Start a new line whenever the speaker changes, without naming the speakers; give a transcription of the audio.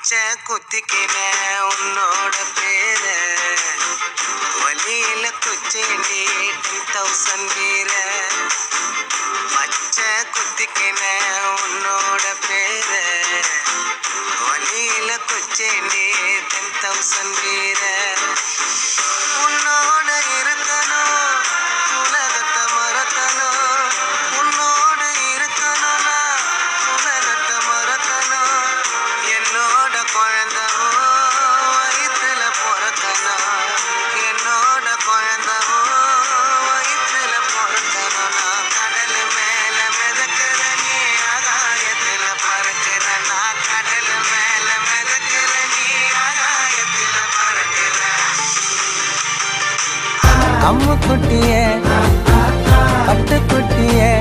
பச்சை குத்திக்கின உன்னோட பேர வழியில குச்சேண்டி 10,000 வீர பச்சை குத்திக்கின உன்னோட பேர வழியில குச்சேண்டி 10,000 வீர உன்னோட இருக்கணும் உலகத்தை மறக்கணும் உன்னோட இருக்கணும்னா உலகத்தை மறக்கணும் என்னோட குழந்தவோ வயிற்றுல பிறக்கணும் என்னோட குழந்தவோ வயிற்றுல பிறக்கணும் நான் கடல் மேல மிதக்கிற நீ ஆகாயத்துல பறக்கிற நான் கடல் மேல மிதக்கிற நீ ஆகாயத்துல பறக்கிற அம்மு குட்டியே பட்டு குட்டியே